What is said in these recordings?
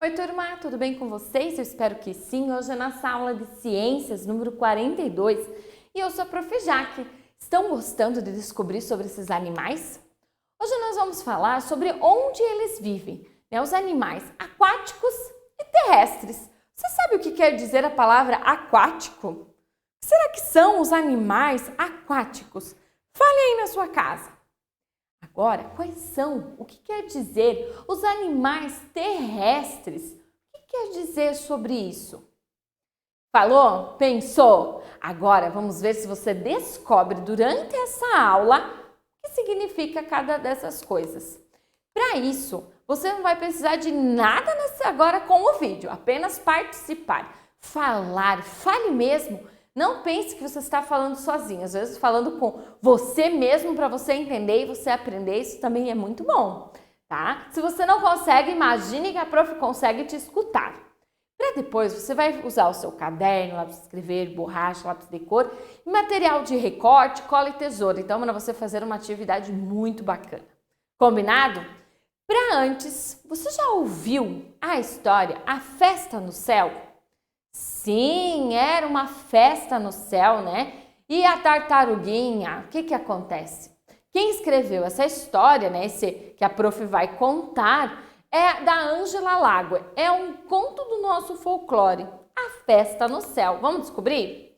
Oi, turma, tudo bem com vocês? Eu espero que sim. Hoje é nossa aula de ciências, número 42, e eu sou a Prof. Jaque. Estão gostando de descobrir sobre esses animais? Hoje nós vamos falar sobre onde eles vivem, os animais aquáticos e terrestres. Você sabe o que quer dizer a palavra aquático? O que será que são os animais aquáticos? Fale aí na sua casa. Agora, quais são? O que quer dizer os animais terrestres? O que quer dizer sobre isso? Falou? Pensou? Agora vamos ver se você descobre durante essa aula o que significa cada dessas coisas. Para isso, você não vai precisar de nada agora com o vídeo, apenas participar, falar, fale mesmo. Não pense que você está falando sozinho, às vezes falando com você mesmo para você entender e você aprender, isso também é muito bom, tá? Se você não consegue, imagine que a prof consegue te escutar. Para depois, você vai usar o seu caderno, lápis de escrever, borracha, lápis de cor, material de recorte, cola e tesoura. Então, para você fazer uma atividade muito bacana. Combinado? Para antes, você já ouviu a história A Festa no Céu? Sim, era uma festa no céu, né? E a tartaruguinha, o que acontece? Quem escreveu essa história, né? Esse que a prof vai contar, é da Ângela Lago. É um conto do nosso folclore, A Festa no Céu. Vamos descobrir?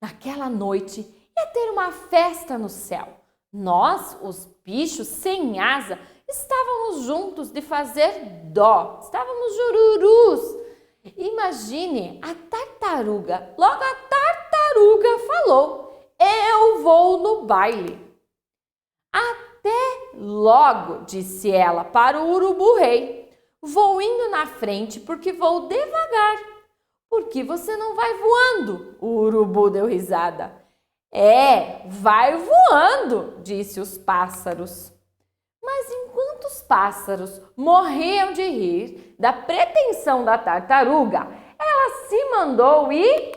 Naquela noite ia ter uma festa no céu. Nós, os bichos sem asa, estávamos juntos de fazer dó. Estávamos jururus. Imagine a tartaruga. Logo a tartaruga falou: eu vou no baile. Até logo, disse ela para o urubu rei. Vou indo na frente porque vou devagar. Por que você não vai voando? O urubu deu risada. Vai voando, disse os pássaros. Mas enquanto os pássaros morriam de rir da pretensão da tartaruga, ela se mandou e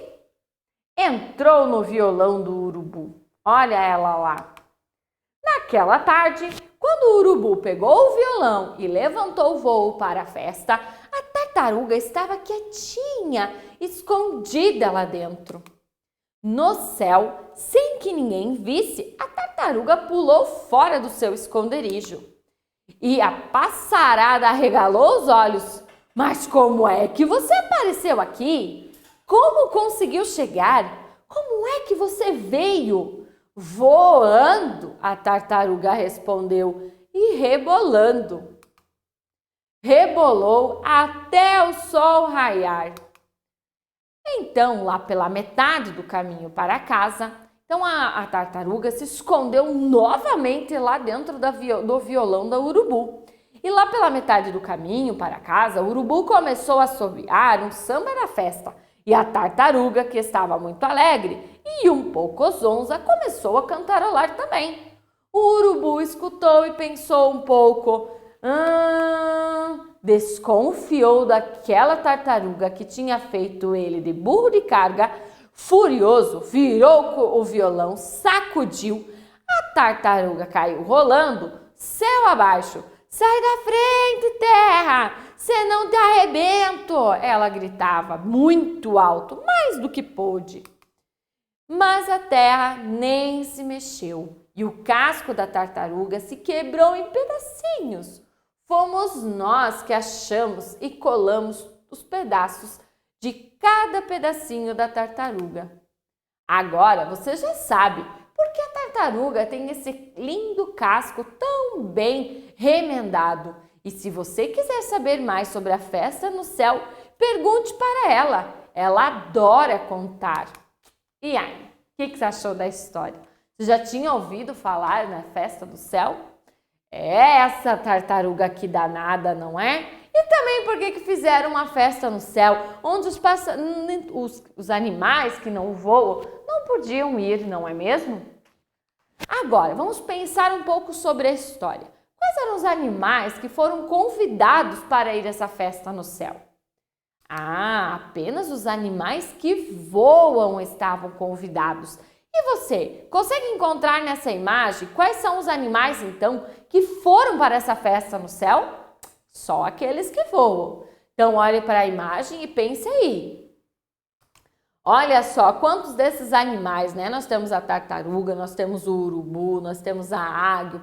entrou no violão do urubu. Olha ela lá. Naquela tarde, quando o urubu pegou o violão e levantou o voo para a festa, a tartaruga estava quietinha, escondida lá dentro. No céu, sem que ninguém visse, a tartaruga pulou fora do seu esconderijo. E a passarada arregalou os olhos. Mas como é que você apareceu aqui? Como conseguiu chegar? Como é que você veio? Voando, a tartaruga respondeu e rebolando. Rebolou até o sol raiar. Então, lá pela metade do caminho para casa, a tartaruga se escondeu novamente lá dentro do violão da urubu. E lá pela metade do caminho para casa, o urubu começou a assobiar um samba da festa. E a tartaruga, que estava muito alegre e um pouco zonza, começou a cantarolar também. O urubu escutou e pensou um pouco. Desconfiou daquela tartaruga que tinha feito ele de burro de carga. Furioso, virou o violão, sacudiu. A tartaruga caiu rolando, céu abaixo. Sai da frente, terra, senão te arrebento! Ela gritava muito alto, mais do que pôde. Mas a terra nem se mexeu e o casco da tartaruga se quebrou em pedacinhos. Fomos nós que achamos e colamos os pedaços de cada pedacinho da tartaruga. Agora você já sabe por que a tartaruga tem esse lindo casco tão bem remendado. E se você quiser saber mais sobre a festa no céu, pergunte para ela. Ela adora contar. E aí, o que você achou da história? Você já tinha ouvido falar na festa do céu? É essa tartaruga aqui danada, não é? E também por que fizeram uma festa no céu, onde os animais que não voam não podiam ir, não é mesmo? Agora, vamos pensar um pouco sobre a história. Quais eram os animais que foram convidados para ir a essa festa no céu? Apenas os animais que voam estavam convidados. E você, consegue encontrar nessa imagem quais são os animais, então, que foram para essa festa no céu? Só aqueles que voam. Então, olhe para a imagem e pense aí. Olha só, quantos desses animais, né? Nós temos a tartaruga, nós temos o urubu, nós temos a águia,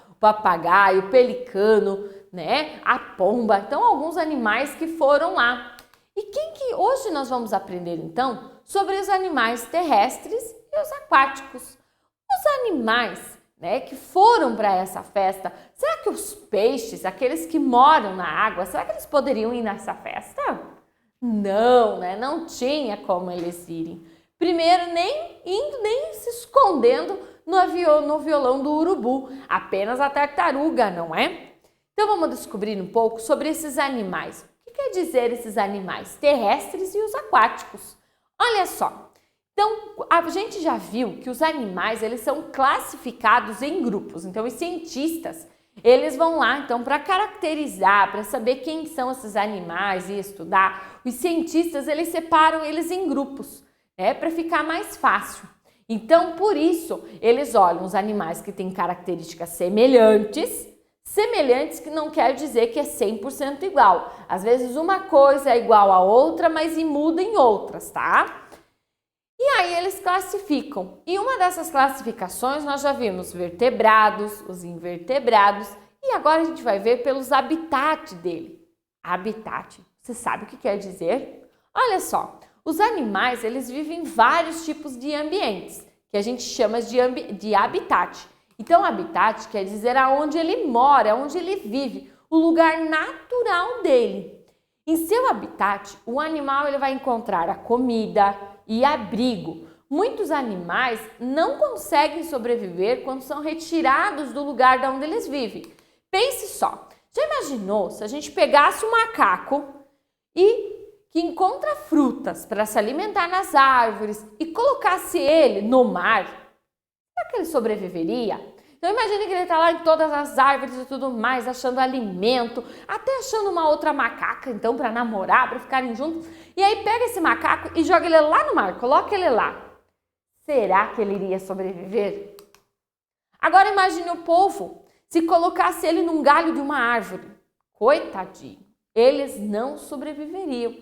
o papagaio, o pelicano, né? A pomba. Então, alguns animais que foram lá. E quem que hoje nós vamos aprender, então, sobre os animais terrestres e os aquáticos. Os animais, né, que foram para essa festa, será que os peixes, aqueles que moram na água, será que eles poderiam ir nessa festa? Não, né? Não tinha como eles irem. Primeiro, nem indo, nem se escondendo no violão do urubu, apenas a tartaruga, não é? Então vamos descobrir um pouco sobre esses animais. O que quer dizer esses animais terrestres e os aquáticos? Olha só. Então, a gente já viu que os animais, eles são classificados em grupos. Então, os cientistas, eles vão lá, então, para caracterizar, para saber quem são esses animais e estudar, os cientistas, eles separam eles em grupos, né, para ficar mais fácil. Então, por isso, eles olham os animais que têm características semelhantes que não quer dizer que é 100% igual. Às vezes, uma coisa é igual a outra, mas muda em outras, tá? E aí eles classificam. E uma dessas classificações nós já vimos vertebrados, os invertebrados e agora a gente vai ver pelos habitats dele. Habitat, você sabe o que quer dizer? Olha só, os animais eles vivem em vários tipos de ambientes, que a gente chama de habitat. Então habitat quer dizer aonde ele mora, aonde ele vive, o lugar natural dele. Em seu habitat, o animal ele vai encontrar a comida e abrigo. Muitos animais não conseguem sobreviver quando são retirados do lugar de onde eles vivem. Pense só, já imaginou se a gente pegasse um macaco que encontra frutas para se alimentar nas árvores e colocasse ele no mar? Será que ele sobreviveria? Então imagine que ele está lá em todas as árvores e tudo mais, achando alimento, até achando uma outra macaca, então, para namorar, para ficarem juntos. E aí pega esse macaco e joga ele lá no mar, coloca ele lá. Será que ele iria sobreviver? Agora imagine o povo, se colocasse ele num galho de uma árvore. Coitadinho, eles não sobreviveriam.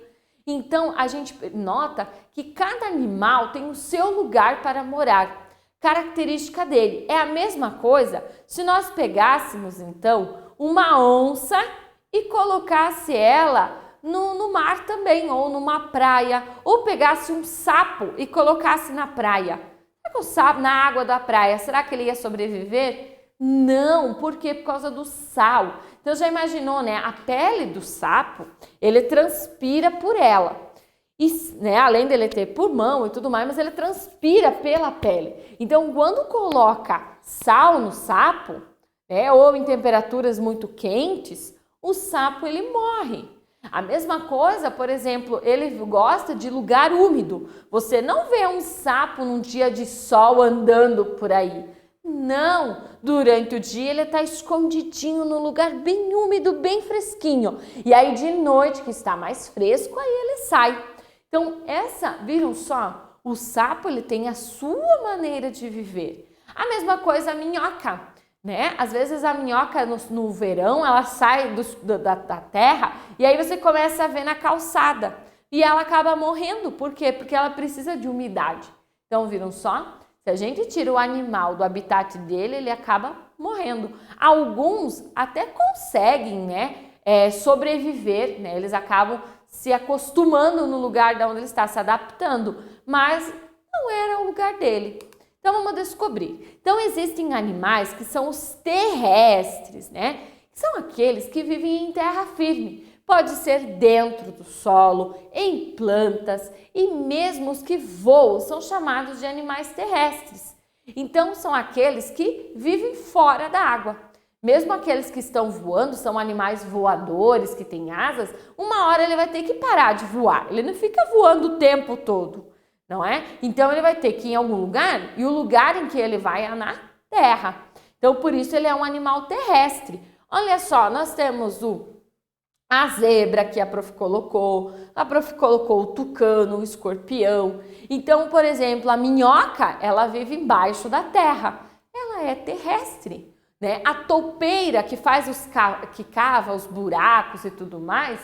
Então a gente nota que cada animal tem o seu lugar para morar. Característica dele. É a mesma coisa se nós pegássemos, então, uma onça e colocasse ela no mar também, ou numa praia, ou pegasse um sapo e colocasse na praia. Será que o sapo, na água da praia, será que ele ia sobreviver? Não, por quê? Por causa do sal. Então já imaginou, né? A pele do sapo, ele transpira por ela. E, né, além dele ter pulmão e tudo mais, mas ele transpira pela pele. Então, quando coloca sal no sapo, né, ou em temperaturas muito quentes, o sapo ele morre. A mesma coisa, por exemplo, ele gosta de lugar úmido. Você não vê um sapo num dia de sol andando por aí. Não, durante o dia ele está escondidinho num lugar bem úmido, bem fresquinho. E aí de noite, que está mais fresco, aí ele sai. Então, viram só? O sapo, ele tem a sua maneira de viver. A mesma coisa a minhoca, né? Às vezes a minhoca no verão, ela sai da terra e aí você começa a ver na calçada. E ela acaba morrendo. Por quê? Porque ela precisa de umidade. Então, viram só? Se a gente tira o animal do habitat dele, ele acaba morrendo. Alguns até conseguem, né, sobreviver, né? Eles acabam se acostumando no lugar de onde ele está, se adaptando, mas não era o lugar dele. Então vamos descobrir. Então existem animais que são os terrestres, né? São aqueles que vivem em terra firme. Pode ser dentro do solo, em plantas e mesmo os que voam são chamados de animais terrestres. Então são aqueles que vivem fora da água. Mesmo aqueles que estão voando, são animais voadores, que têm asas, uma hora ele vai ter que parar de voar. Ele não fica voando o tempo todo, não é? Então ele vai ter que ir em algum lugar e o lugar em que ele vai é na terra. Então por isso ele é um animal terrestre. Olha só, nós temos a zebra que a prof colocou o tucano, o escorpião. Então, por exemplo, a minhoca, ela vive embaixo da terra. Ela é terrestre. Né? A toupeira que cava os buracos e tudo mais,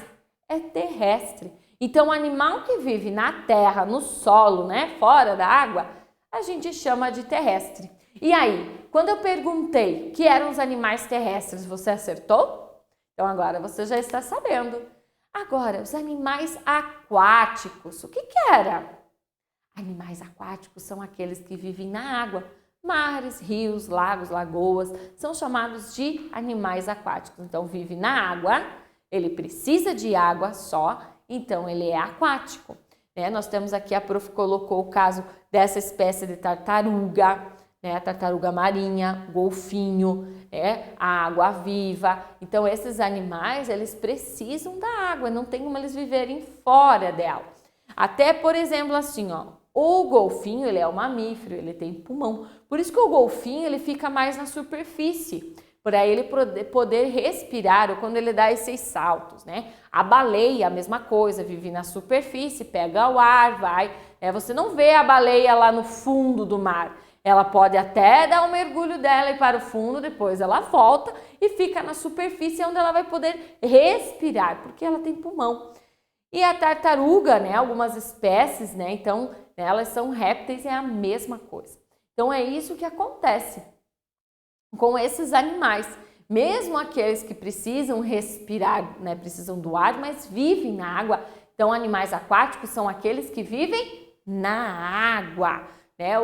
é terrestre. Então, o animal que vive na terra, no solo, né, fora da água, a gente chama de terrestre. E aí, quando eu perguntei que eram os animais terrestres, você acertou? Então, agora você já está sabendo. Agora, os animais aquáticos, o que era? Animais aquáticos são aqueles que vivem na água. Mares, rios, lagos, lagoas, são chamados de animais aquáticos. Então, vive na água, ele precisa de água só, então ele é aquático. Nós temos aqui, a prof colocou o caso dessa espécie de tartaruga, a tartaruga marinha, golfinho, a água-viva. Então, esses animais, eles precisam da água, não tem como eles viverem fora dela. Até, por exemplo, assim, o golfinho, ele é um mamífero, ele tem pulmão. Por isso que o golfinho, ele fica mais na superfície, para ele poder respirar, ou quando ele dá esses saltos, A baleia, a mesma coisa, vive na superfície, pega o ar, vai. Você não vê a baleia lá no fundo do mar. Ela pode até dar um mergulho dela e para o fundo, depois ela volta e fica na superfície, onde ela vai poder respirar, porque ela tem pulmão. E a tartaruga, algumas espécies, então elas são répteis, é a mesma coisa. Então é isso que acontece com esses animais. Mesmo aqueles que precisam respirar, precisam do ar, mas vivem na água. Então animais aquáticos são aqueles que vivem na água.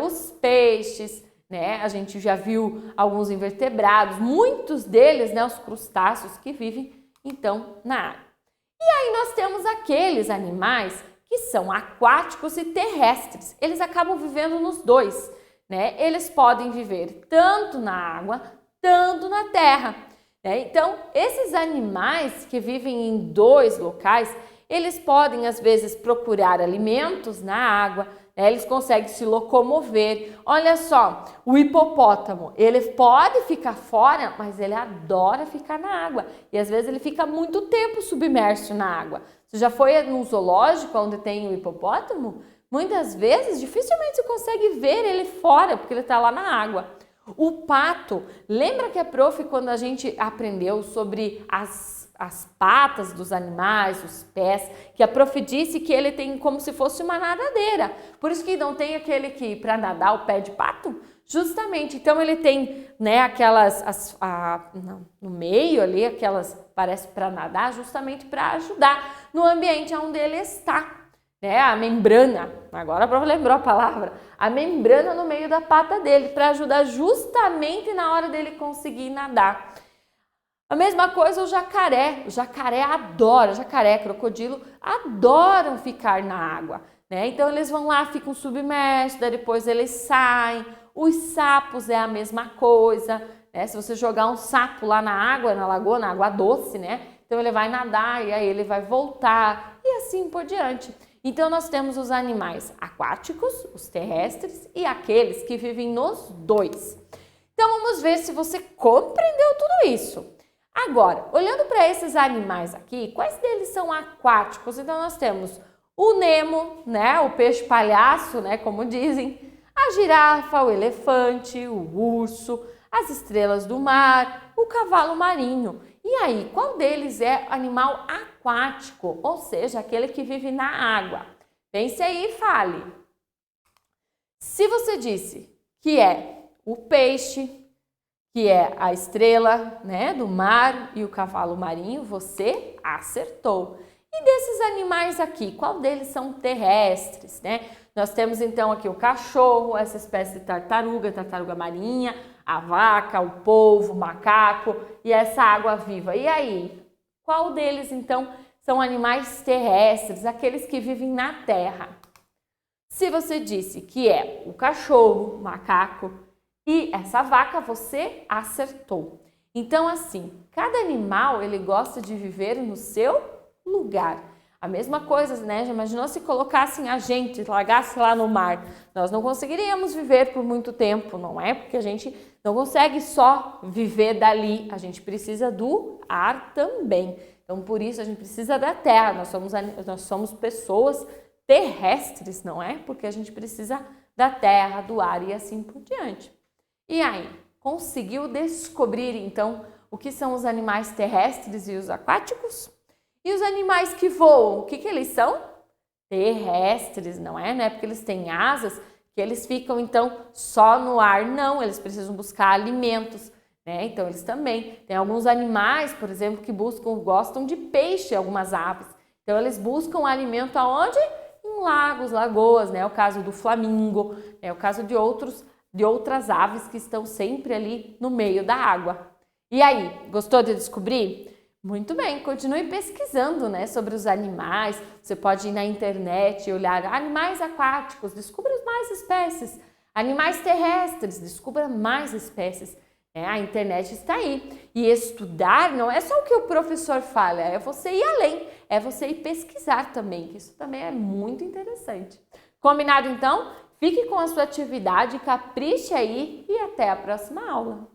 Os peixes, a gente já viu alguns invertebrados, muitos deles, os crustáceos que vivem então na água. E aí nós temos aqueles animais que são aquáticos e terrestres. Eles acabam vivendo nos dois, Eles podem viver tanto na água, tanto na terra. Então, esses animais que vivem em dois locais, eles podem às vezes procurar alimentos na água, eles conseguem se locomover. Olha só, o hipopótamo, ele pode ficar fora, mas ele adora ficar na água. E às vezes ele fica muito tempo submerso na água. Você já foi num zoológico onde tem o hipopótamo? Muitas vezes, dificilmente você consegue ver ele fora, porque ele está lá na água. O pato, lembra que a prof, quando a gente aprendeu sobre as patas dos animais, os pés, que a prof disse que ele tem como se fosse uma nadadeira. Por isso que não tem aquele que para nadar o pé de pato? Justamente, então ele tem, aquelas, no meio ali, aquelas, parece para nadar, justamente para ajudar no ambiente onde ele está. A membrana, agora a prof lembrou a palavra, a membrana no meio da pata dele, para ajudar justamente na hora dele conseguir nadar. A mesma coisa o jacaré adora, jacaré, crocodilo, adoram ficar na água, Então eles vão lá, ficam submersos, daí depois eles saem. Os sapos é a mesma coisa, Se você jogar um sapo lá na água, na lagoa, na água doce, Então ele vai nadar e aí ele vai voltar e assim por diante. Então nós temos os animais aquáticos, os terrestres e aqueles que vivem nos dois. Então vamos ver se você compreendeu tudo isso. Agora, olhando para esses animais aqui, quais deles são aquáticos? Então nós temos o Nemo, o peixe palhaço, como dizem, a girafa, o elefante, o urso, as estrelas do mar, o cavalo marinho. E aí, qual deles é animal aquático? Ou seja, aquele que vive na água. Pense aí e fale. Se você disse que é o peixe, que é a estrela, do mar e o cavalo marinho, você acertou. E desses animais aqui, qual deles são terrestres, Nós temos então aqui o cachorro, essa espécie de tartaruga marinha, a vaca, o polvo, o macaco e essa água-viva. E aí, qual deles então são animais terrestres, aqueles que vivem na terra? Se você disse que é o cachorro, o macaco e essa vaca, você acertou. Então assim, cada animal ele gosta de viver no seu lugar. A mesma coisa, Já imaginou se colocassem a gente, largasse lá no mar? Nós não conseguiríamos viver por muito tempo, não é? Porque a gente não consegue só viver dali, a gente precisa do ar também. Então, por isso, a gente precisa da terra, nós somos pessoas terrestres, não é? Porque a gente precisa da terra, do ar e assim por diante. E aí, conseguiu descobrir, então, o que são os animais terrestres e os aquáticos? E os animais que voam, o que eles são? Terrestres, não é? Não é porque eles têm asas que eles ficam então só no ar, não, eles precisam buscar alimentos, né? Então eles também, tem alguns animais, por exemplo, que gostam de peixe, algumas aves. Então eles buscam alimento aonde? Em lagos, lagoas, né? É o caso do flamingo, é o caso de outras aves que estão sempre ali no meio da água. E aí, gostou de descobrir? Muito bem, continue pesquisando, né, sobre os animais. Você pode ir na internet e olhar animais aquáticos, descubra mais espécies. Animais terrestres, descubra mais espécies. A internet está aí. E estudar não é só o que o professor fala, é você ir além, é você ir pesquisar também, que isso também é muito interessante. Combinado então? Fique com a sua atividade, capriche aí e até a próxima aula.